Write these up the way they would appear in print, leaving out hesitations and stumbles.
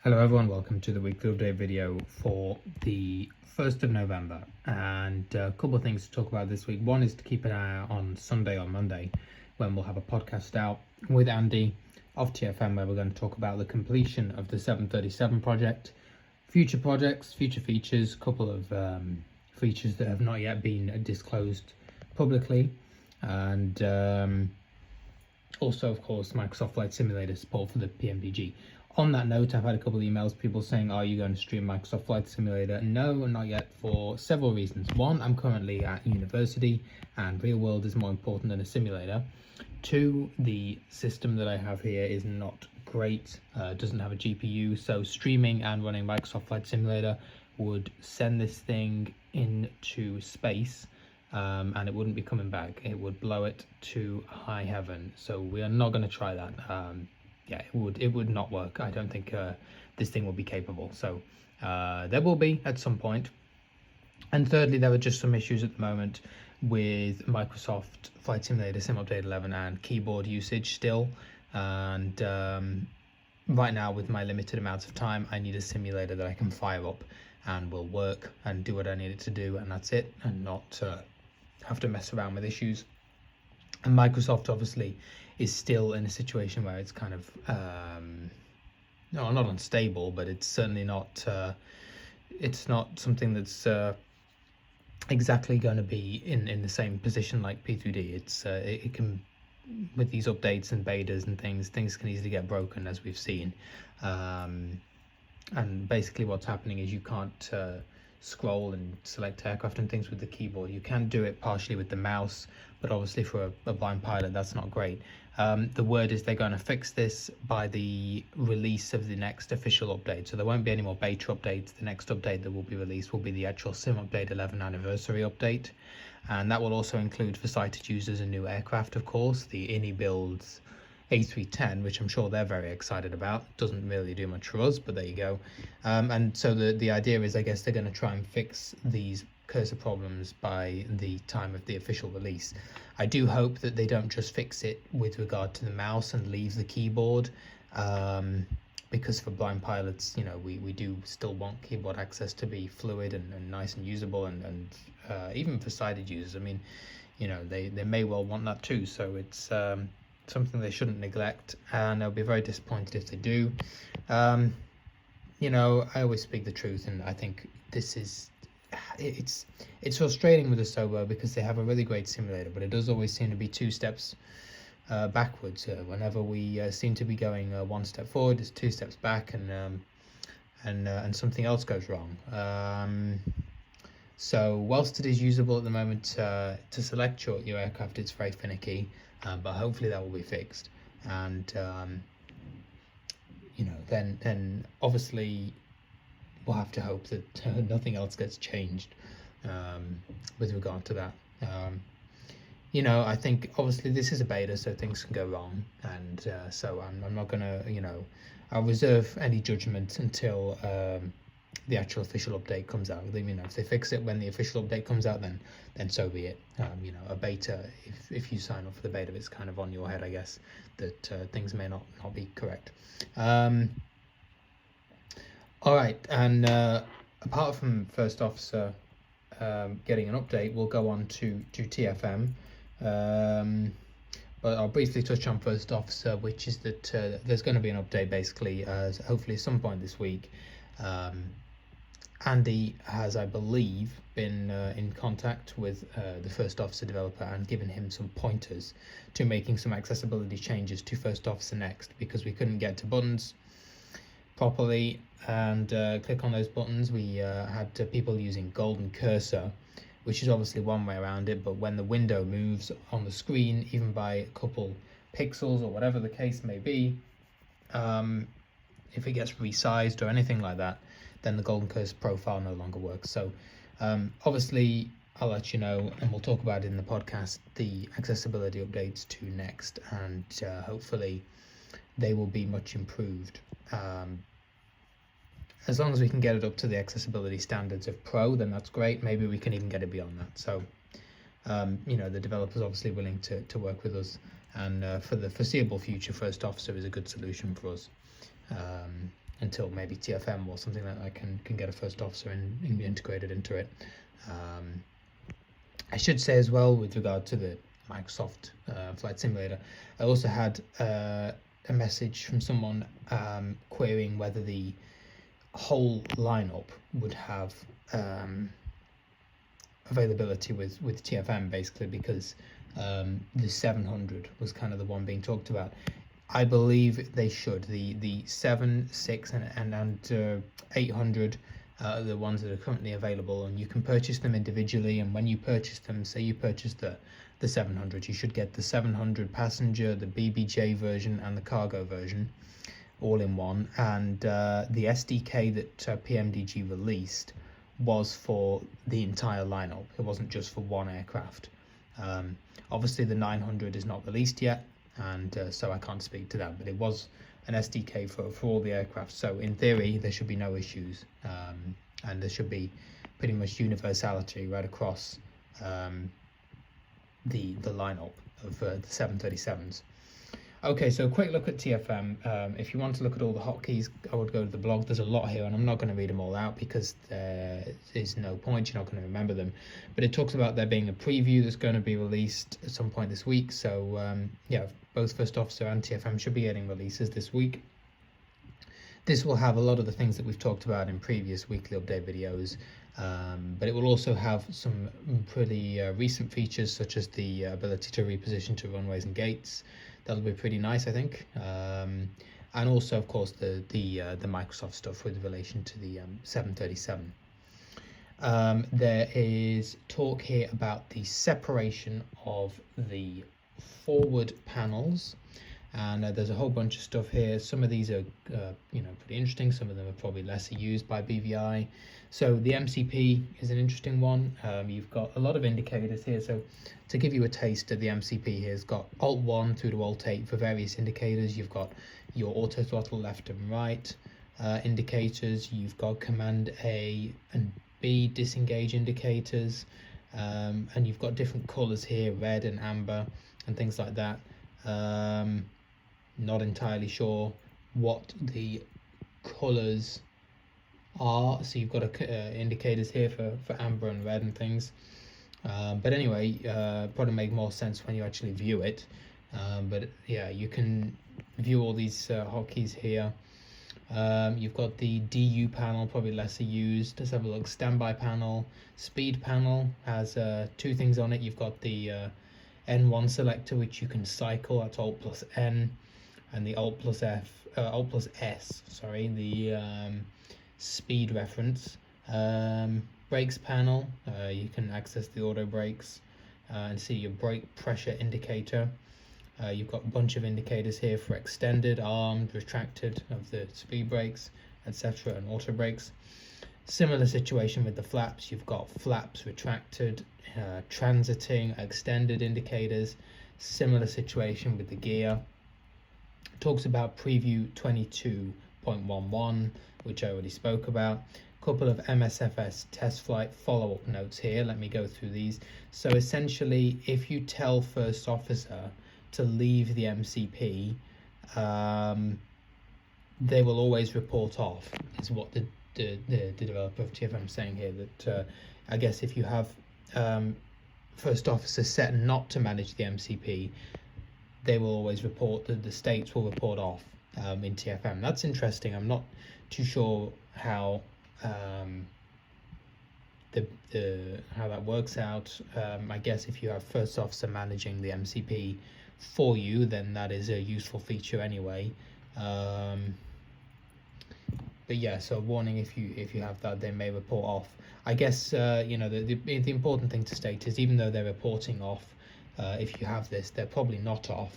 Hello everyone, welcome to the weekly update video for the 1st of November, and a couple of things to talk about this week. One is to keep an eye out on Sunday or Monday when we'll have a podcast out with Andy of TFM where we're going to talk about the completion of the 737 project, future projects, future features, a couple of features that have not yet been disclosed publicly, and also, of course, Microsoft Flight Simulator support for the PMDG. On that note, I've had a couple of emails, people saying, are you going to stream Microsoft Flight Simulator? No, not yet, for several reasons. One, I'm currently at university and real world is more important than a simulator. Two, the system that I have here is not great, doesn't have a GPU, so streaming and running Microsoft Flight Simulator would send this thing into space. And it wouldn't be coming back. It would blow it to high heaven. So we are not going to try that. Yeah, it would not work. I don't think this thing will be capable. So there will be at some point. And thirdly, there were just some issues at the moment with Microsoft Flight Simulator Sim Update 11 and keyboard usage still. And right now, with my limited amounts of time, I need a simulator that I can fire up and will work and do what I need it to do, and that's it, and not have to mess around with issues. And Microsoft obviously is still in a situation where it's kind of no, not unstable, but it's certainly not it's not something that's exactly going to be in the same position like P3D. It's it can, with these updates and betas and things can easily get broken, as we've seen. And basically what's happening is you can't scroll and select aircraft and things with the keyboard. You can do it partially with the mouse, but obviously for a blind pilot that's not great. The word is they're going to fix this by the release of the next official update, so there won't be any more beta updates. The next update that will be released will be the actual Sim Update 11 anniversary update, and that will also include for sighted users a new aircraft, of course, the INI builds A310, which I'm sure they're very excited about. Doesn't really do much for us, but there you go. And so the idea is, I guess they're going to try and fix these cursor problems by the time of the official release. I do hope that they don't just fix it with regard to the mouse and leave the keyboard, because for blind pilots, you know, we do still want keyboard access to be fluid and nice and usable, and even for sighted users, I mean, you know, they may well want that too. So it's something they shouldn't neglect, and they'll be very disappointed if they do. You know, I always speak the truth, and I think this is it's frustrating with the Sobo because they have a really great simulator, but it does always seem to be two steps backwards. Whenever we seem to be going one step forward, it's two steps back, and something else goes wrong. So whilst it is usable at the moment to select your aircraft, it's very finicky. But hopefully that will be fixed, and you know, then obviously we'll have to hope that nothing else gets changed with regard to that. You know, I think obviously this is a beta, so things can go wrong, and so I'm not gonna, you know, I'll reserve any judgment until the actual official update comes out. You know, if they fix it when the official update comes out, then so be it. You know, a beta, if you sign up for the beta, it's kind of on your head, I guess, that things may not be correct. All right, and apart from First Officer getting an update, we'll go on to TFM. But I'll briefly touch on First Officer, which is that there's going to be an update basically, hopefully some point this week. Andy has, I believe, been in contact with the First Officer developer and given him some pointers to making some accessibility changes to First Officer Next, because we couldn't get to buttons properly and click on those buttons. We had people using golden cursor, which is obviously one way around it, but when the window moves on the screen, even by a couple pixels or whatever the case may be, if it gets resized or anything like that, then the golden cursor profile no longer works. So obviously I'll let you know, and we'll talk about it in the podcast, the accessibility updates to Next, and hopefully they will be much improved. As long as we can get it up to the accessibility standards of Pro, then that's great. Maybe we can even get it beyond that. So you know, the developer's obviously willing to work with us, and for the foreseeable future, First Officer is a good solution for us. until maybe TFM or something like that can get a first officer integrated into it. I should say as well, with regard to the Microsoft Flight Simulator, I also had a message from someone querying whether the whole lineup would have availability with TFM, basically, because the 700 was kind of the one being talked about. I believe they should. The 7, 6, and 800 are the ones that are currently available, and you can purchase them individually. And when you purchase them, say you purchase the 700, you should get the 700 passenger, the BBJ version, and the cargo version, all in one. And the SDK that PMDG released was for the entire lineup. It wasn't just for one aircraft. Obviously, the 900 is not released yet, and so I can't speak to that, but it was an SDK for all the aircraft. So in theory, there should be no issues, and there should be pretty much universality right across the lineup of the 737s. Okay, so a quick look at TFM. If you want to look at all the hotkeys, I would go to the blog. There's a lot here, and I'm not going to read them all out because there is no point. You're not going to remember them. But it talks about there being a preview that's going to be released at some point this week. So, yeah, both First Officer and TFM should be getting releases this week. This will have a lot of the things that we've talked about in previous weekly update videos, but it will also have some pretty recent features, such as the ability to reposition to runways and gates. That'll be pretty nice, I think. And also, of course, the Microsoft stuff with relation to the 737. There is talk here about the separation of the forward panels, and there's a whole bunch of stuff here. Some of these are pretty interesting. Some of them are probably lesser used by BVI. So the MCP is an interesting one. You've got a lot of indicators here. So to give you a taste of the MCP here, it's got Alt 1 through to Alt 8 for various indicators. You've got your auto throttle left and right indicators. You've got Command A and B disengage indicators, and you've got different colors here, red and amber and things like that. Not entirely sure what the colors are, so you've got indicators here for amber and red and things, but anyway, probably make more sense when you actually view it. But yeah, you can view all these hotkeys here. You've got the DU panel, probably lesser used. Let's have a look. Standby panel, speed panel has two things on it. You've got the N1 selector, which you can cycle. That's Alt plus N, and the Alt plus S. Sorry, the speed reference. Brakes panel. You can access the auto brakes and see your brake pressure indicator. You've got a bunch of indicators here for extended, armed, retracted of the speed brakes, etc., and auto brakes. Similar situation with the flaps. You've got flaps retracted, transiting, extended indicators. Similar situation with the gear. Talks about preview 22.11, which I already spoke about. A couple of MSFS test flight follow-up notes here. Let me go through these. So essentially, if you tell first officer to leave the MCP, they will always report off, is what the developer of TFM is saying here. That I guess if you have first officer set not to manage the MCP, they will always report, the states will report off in TFM. That's interesting. I'm not too sure how how that works out. I guess if you have first officer managing the MCP for you, then that is a useful feature anyway. But yeah, so warning, if you have that, they may report off. I guess the important thing to state is, even though they're reporting off, if you have this, they're probably not off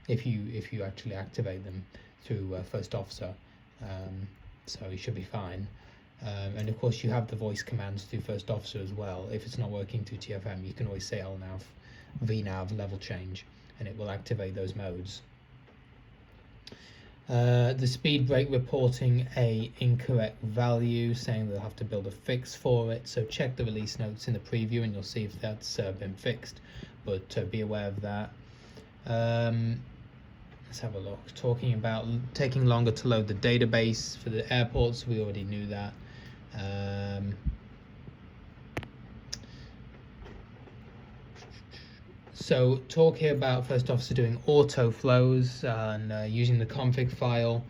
if you actually activate them through first officer. So you should be fine. And of course, you have the voice commands through first officer as well. If it's not working through TFM, you can always say LNAV, VNAV, level change, and it will activate those modes. The speed brake reporting a incorrect value, saying they'll have to build a fix for it. So check the release notes in the preview and you'll see if that's been fixed, but be aware of that. let's have a look. Talking about taking longer to load the database for the airports, we already knew that. So talk here about first officer doing auto flows and using the config file.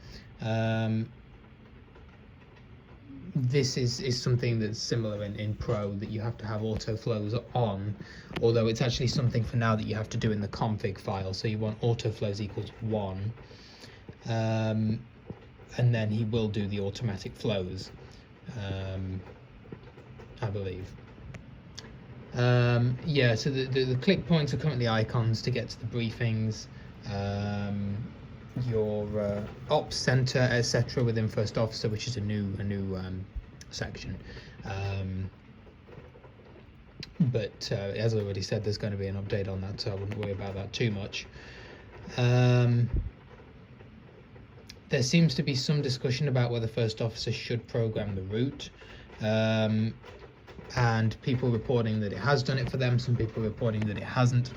This is something that's similar in Pro, that you have to have auto flows on, although it's actually something for now that you have to do in the config file. So you want auto flows equals 1, and then he will do the automatic flows, I believe. Yeah, so the click points are currently icons to get to the briefings, your ops center, etc. within first officer, which is a new section. But as I already said, there's going to be an update on that, so I wouldn't worry about that too much. There seems to be some discussion about whether first officer should program the route. And people reporting that it has done it for them, some people reporting that it hasn't.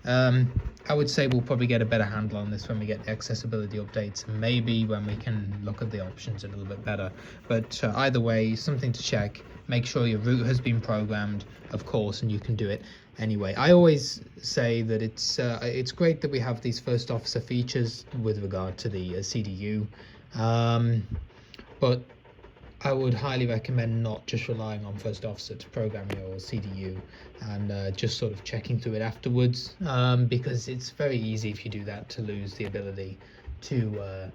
I would say we'll probably get a better handle on this when we get the accessibility updates, and maybe when we can look at the options a little bit better. But either way, something to check. Make sure your route has been programmed, of course, and you can do it anyway. I always say that it's great that we have these first officer features with regard to the CDU, but I would highly recommend not just relying on first officer to program your CDU and just sort of checking through it afterwards, because it's very easy if you do that to lose the ability to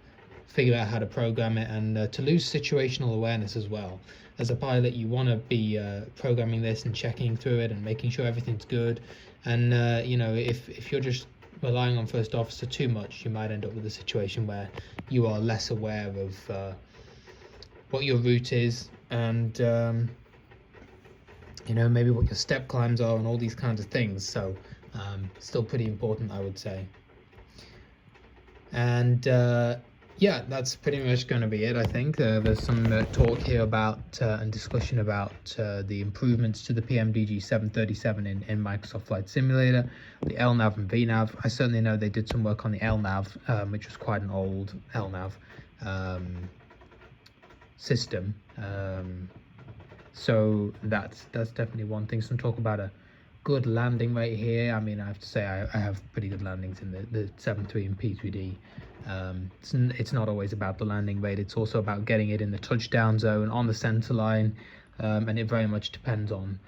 figure out how to program it, and to lose situational awareness as well. As a pilot, you want to be programming this and checking through it and making sure everything's good. And if you're just relying on first officer too much, you might end up with a situation where you are less aware of what your route is, and maybe what your step climbs are and all these kinds of things. So still pretty important, I would say. And yeah, that's pretty much going to be it, I think. There's some talk here about and discussion about the improvements to the PMDG 737 in Microsoft Flight Simulator, the LNAV and VNAV. I certainly know they did some work on the LNAV, which was quite an old LNAV system. So that's definitely one thing. Some talk about a good landing rate here. I mean, I have to say I have pretty good landings in the 7.3 and P3D. It's not always about the landing rate, it's also about getting it in the touchdown zone on the center line, and it very much depends on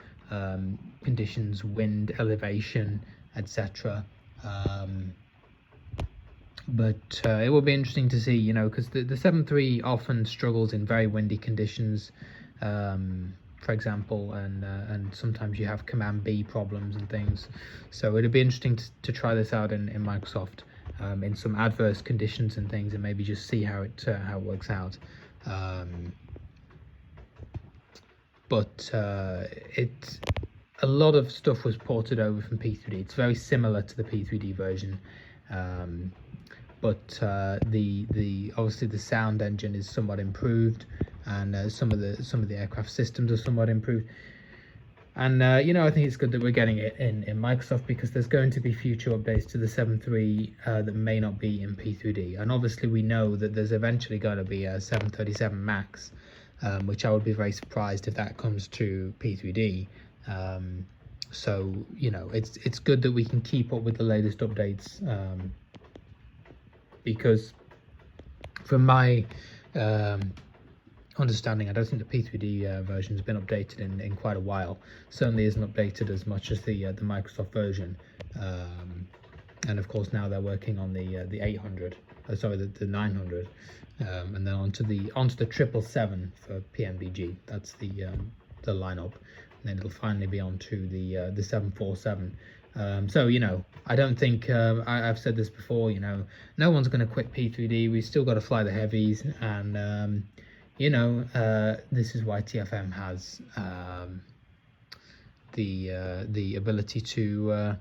conditions, wind, elevation, etc. But it will be interesting to see, because the 7.3 often struggles in very windy conditions, for example, and sometimes you have command B problems and things. So it'll be interesting to try this out in Microsoft in some adverse conditions and things, and maybe just see how it works out. But a lot of stuff was ported over from P3D. It's very similar to the P3D version. But the obviously the sound engine is somewhat improved, and some of the aircraft systems are somewhat improved. And I think it's good that we're getting it in Microsoft, because there's going to be future updates to the 7.3 that may not be in P3D. And obviously we know that there's eventually going to be a 737 MAX, which I would be very surprised if that comes to P3D. So it's good that we can keep up with the latest updates. Because from my understanding, I don't think the P3D version has been updated in quite a while. Certainly isn't updated as much as the Microsoft version. And of course now they're working on the 800, the 900, and then onto the 777 for PMDG. That's the lineup, and then it'll finally be onto the 747. So I don't think I've said this before. No one's going to quit P3D. We've still got to fly the heavies, and this is why TFM has the ability to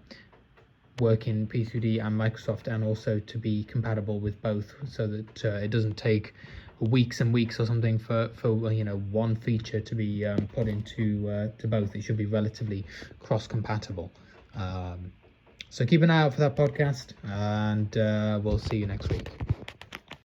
work in P3D and Microsoft, and also to be compatible with both, so that it doesn't take weeks and weeks or something for one feature to be put into to both. It should be relatively cross compatible. So keep an eye out for that podcast, and we'll see you next week.